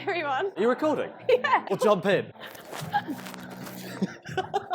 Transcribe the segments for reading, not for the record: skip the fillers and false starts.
everyone. Are you recording? Yeah. We'll jump in.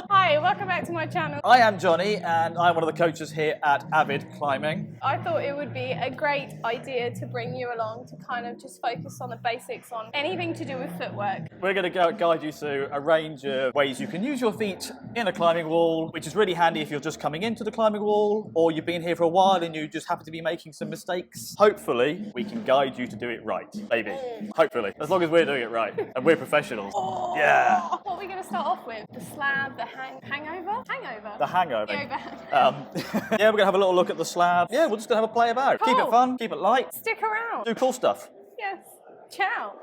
Hi, welcome back to my channel. I am Jonny and I'm one of the coaches here at Avid Climbing. I thought it would be a great idea to bring you along to kind of just focus on the basics on anything to do with footwork. We're going to guide you through a range of ways you can use your feet in a climbing wall, which is really handy if you're just coming into the climbing wall or you've been here for a while and you just happen to be making some mistakes. Hopefully, we can guide you to do it right. Maybe. Hopefully. As long as we're doing it right. And we're professionals. Oh. Yeah. What are we going to start off with? The slab, the hangover? Hangover. The hangover. The overhang. Yeah, we're going to have a little look at the slab. Yeah, we're just going to have a play about. Cool. Keep it fun, keep it light. Stick around. Do cool stuff. Yes. Ciao.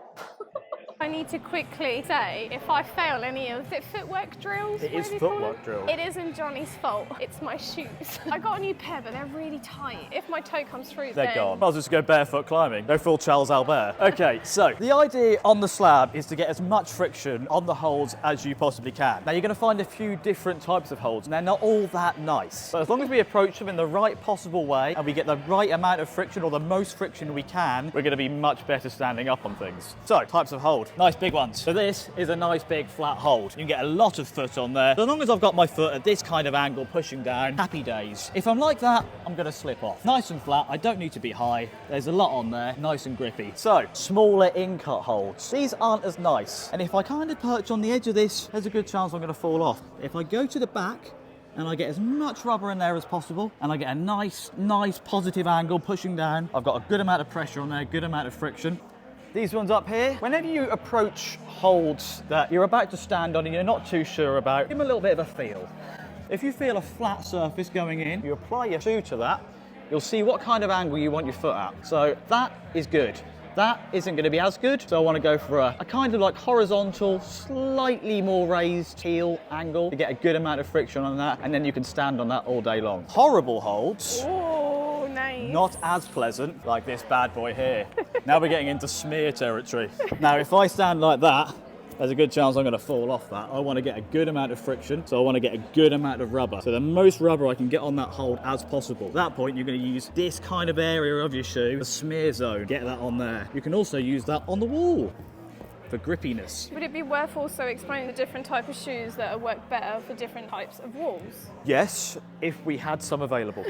I need to quickly say, if I fail any of the footwork drills, It is footwork drill. It isn't Johnny's fault. It's my shoes. I got a new pair, but they're really tight. If my toe comes through, They're gone. Might as well just go barefoot climbing. Go full Charles Albert. Okay, so the idea on the slab is to get as much friction on the holds as you possibly can. Now you're going to find a few different types of holds, and they're not all that nice. But as long as we approach them in the right possible way and we get the right amount of friction or the most friction we can, we're going to be much better standing up on things. So, types of hold. Nice big ones. So this is a nice big flat hold. You can get a lot of foot on there. As long as I've got my foot at this kind of angle pushing down, happy days. If I'm like that, I'm going to slip off. Nice and flat. I don't need to be high. There's a lot on there. Nice and grippy. So, smaller in-cut holds. These aren't as nice. And if I kind of perch on the edge of this, there's a good chance I'm going to fall off. If I go to the back, and I get as much rubber in there as possible, and I get a nice positive angle pushing down, I've got a good amount of pressure on there, good amount of friction. These ones up here, whenever you approach holds that you're about to stand on and you're not too sure about, give them a little bit of a feel. If you feel a flat surface going in, you apply your shoe to that, you'll see what kind of angle you want your foot at. So that is good. That isn't going to be as good, so I want to go for a kind of like horizontal, slightly more raised heel angle to get a good amount of friction on that, and then you can stand on that all day long. Horrible holds. Oh, nice. Not as pleasant, like this bad boy here. Now we're getting into smear territory. Now, if I stand like that, there's a good chance I'm going to fall off that. I want to get a good amount of friction, so I want to get a good amount of rubber. So the most rubber I can get on that hold as possible. At that point, you're going to use this kind of area of your shoe, the smear zone. Get that on there. You can also use that on the wall for grippiness. Would it be worth also explaining the different type of shoes that work better for different types of walls? Yes, if we had some available.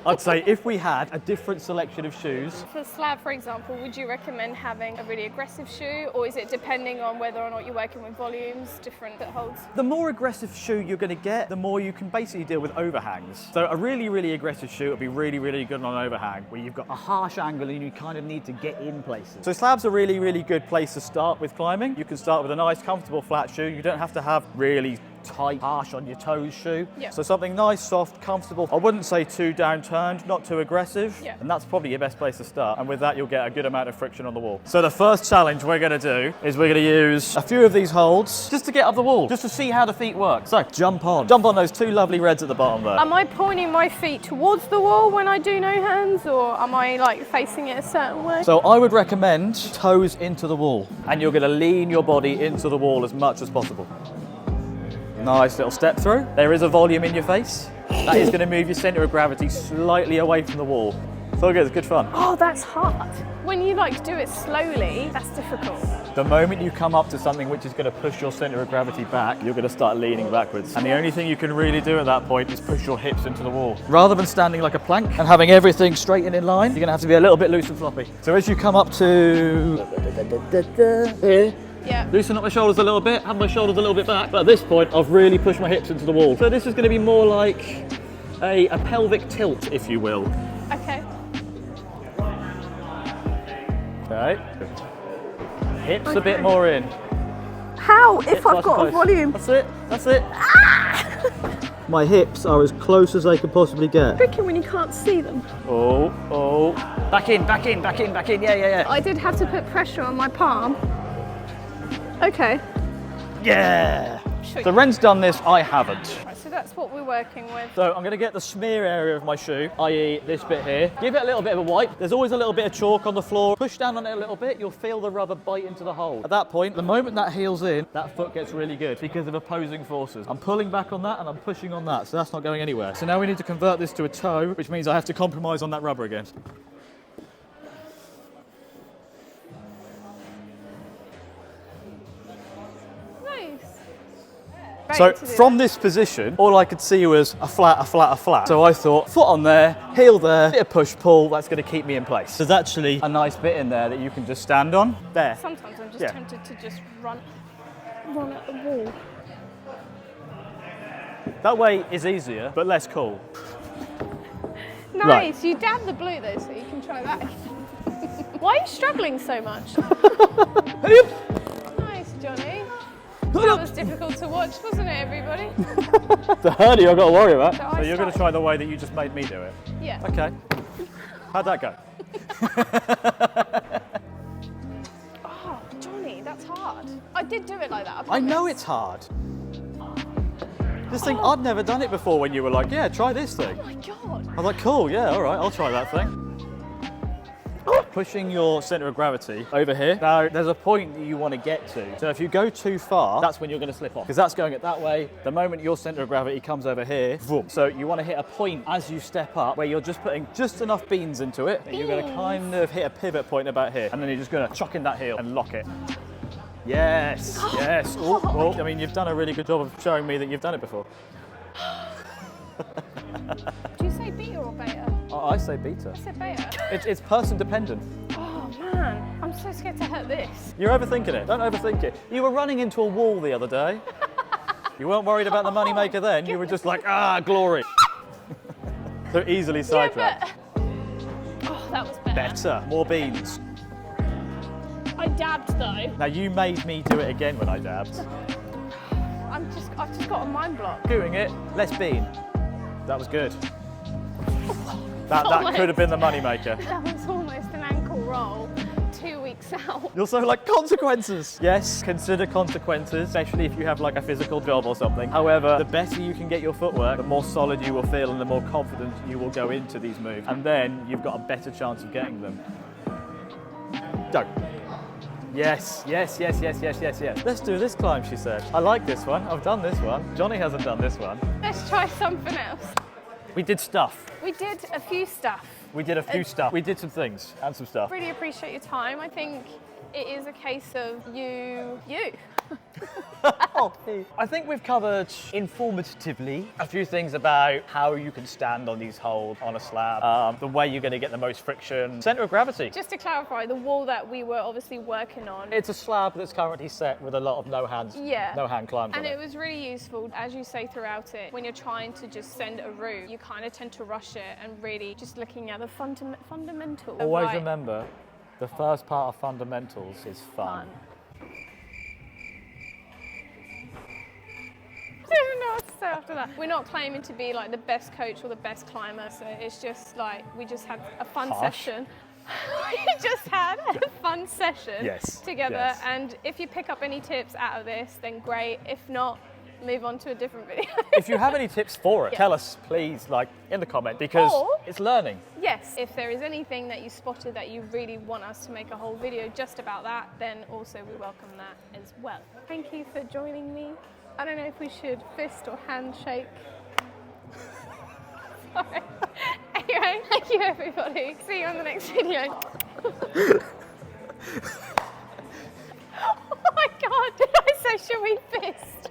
I'd say if we had a different selection of shoes. For slab, for example, would you recommend having a really aggressive shoe, or is it depending on whether or not you're working with volumes, different holds? The more aggressive shoe you're going to get, the more you can basically deal with overhangs. So a really aggressive shoe would be really good on an overhang, where you've got a harsh angle and you kind of need to get in places. So slab's a really good place to start with climbing. You can start with a nice, comfortable flat shoe. You don't have to have really tight, harsh on your toes shoe. Yeah. So something nice, soft, comfortable. I wouldn't say too downturned, not too aggressive. Yeah. And that's probably your best place to start. And with that, you'll get a good amount of friction on the wall. So the first challenge we're going to do is we're going to use a few of these holds just to get up the wall, just to see how the feet work. So jump on those two lovely reds at the bottom there. Am I pointing my feet towards the wall when I do no hands, or am I like facing it a certain way? So I would recommend toes into the wall, and you're going to lean your body into the wall as much as possible. Nice little step through. There is a volume in your face. That is going to move your centre of gravity slightly away from the wall. So good, it's good fun. Oh, that's hard. When you like do it slowly, that's difficult. The moment you come up to something which is going to push your centre of gravity back, you're going to start leaning backwards. And the only thing you can really do at that point is push your hips into the wall. Rather than standing like a plank and having everything straight and in line, you're going to have to be a little bit loose and floppy. So as you come up to here, Yeah. loosen up my shoulders a little bit, have my shoulders a little bit back. But at this point, I've really pushed my hips into the wall. So this is going to be more like a pelvic tilt, if you will. Okay. Okay. Hips a bit more in. How? If Hips I've nice got and a close. volume. That's it, that's it. My hips are as close as they can possibly get. Tricky when you can't see them. Oh. Back in. Yeah. I did have to put pressure on my palm. Okay. Yeah. Sure. So Ren's done this, I haven't. Right, so that's what we're working with. So I'm going to get the smear area of my shoe, i.e. this bit here. Give it a little bit of a wipe. There's always a little bit of chalk on the floor. Push down on it a little bit, you'll feel the rubber bite into the hole. At that point, the moment that heels in, that foot gets really good because of opposing forces. I'm pulling back on that and I'm pushing on that, so that's not going anywhere. So now we need to convert this to a toe, which means I have to compromise on that rubber again. So to do from that. this position, all I could see was a flat, a flat, a flat. So I thought, foot on there, heel there, bit of push-pull, that's going to keep me in place. There's actually a nice bit in there that you can just stand on. There. Sometimes I'm just Yeah. tempted to just run at the wall. That way is easier, but less cool. Nice, Right. you dab the blue though, so you can try that. Why are you struggling so much? Nice, Johnny. That was difficult to watch, wasn't it, everybody? The hernia I've got to worry about. So So I you're going to started- try the way that you just made me do it? Yeah. Okay. How'd that go? Oh, Johnny, that's hard. I did do it like that. I know promise. it's hard. This thing, I'd never done it before when you were like, yeah, try this thing. Oh my God. I was like, cool, yeah, all right, I'll try that thing. Pushing your centre of gravity over here. Now, there's a point that you want to get to. So if you go too far, that's when you're going to slip off. Because that's going it that way. The moment your centre of gravity comes over here, vroom. So you want to hit a point as you step up where you're just putting just enough beans into it. And you're going to kind of hit a pivot point about here. And then you're just going to chuck in that heel and lock it. Yes, yes. Oh, oh. I mean, you've done a really good job of showing me that you've done it before. Do you say beta or beta? I say beta. I said beta. It's person dependent. Oh man, I'm so scared to hurt this. You're overthinking it. Don't overthink it. You were running into a wall the other day. You weren't worried about the moneymaker then. You were just like, ah, glory. So easily sidetracked. Oh, that was better. Better. More beans. I dabbed though. Now you made me do it again when I dabbed. I've just got a mind block. Doing it, less bean. That was good. That could have been the moneymaker. That was almost an ankle roll 2 weeks out. You're so like, consequences. Yes, consider consequences, especially if you have like a physical job or something. However, the better you can get your footwork, the more solid you will feel and the more confident you will go into these moves. And then you've got a better chance of getting them. Go. Yes, yes, yes, yes, yes, yes, yes. Let's do this climb, she said. I like this one. I've done this one. Johnny hasn't done this one. Let's try something else. We did stuff. We did a few stuff. We did a few stuff. We did some things and some stuff. Really appreciate your time. I think it is a case of you. I think we've covered informatively a few things about how you can stand on these holds on a slab, the way you're going to get the most friction, centre of gravity. Just to clarify, the wall that we were obviously working on. It's a slab that's currently set with a lot of no hand climbs And on it was really useful, as you say throughout it, when you're trying to just send a route, you kind of tend to rush it and really just looking at the fundamental. Always remember, the first part of fundamentals is fun. I don't know what to say after that. We're not claiming to be like the best coach or the best climber, so it's just like we just had a fun session. We just had a fun session together, yes. And if you pick up any tips out of this, then great. If not, move on to a different video. If you have any tips for it, tell us please, like in the comment, because it's learning. Yes, if there is anything that you spotted that you really want us to make a whole video just about that, then also we welcome that as well. Thank you for joining me. I don't know if we should fist or handshake. Sorry. Anyway, thank you everybody. See you on the next video. Oh my God, did I say should we fist?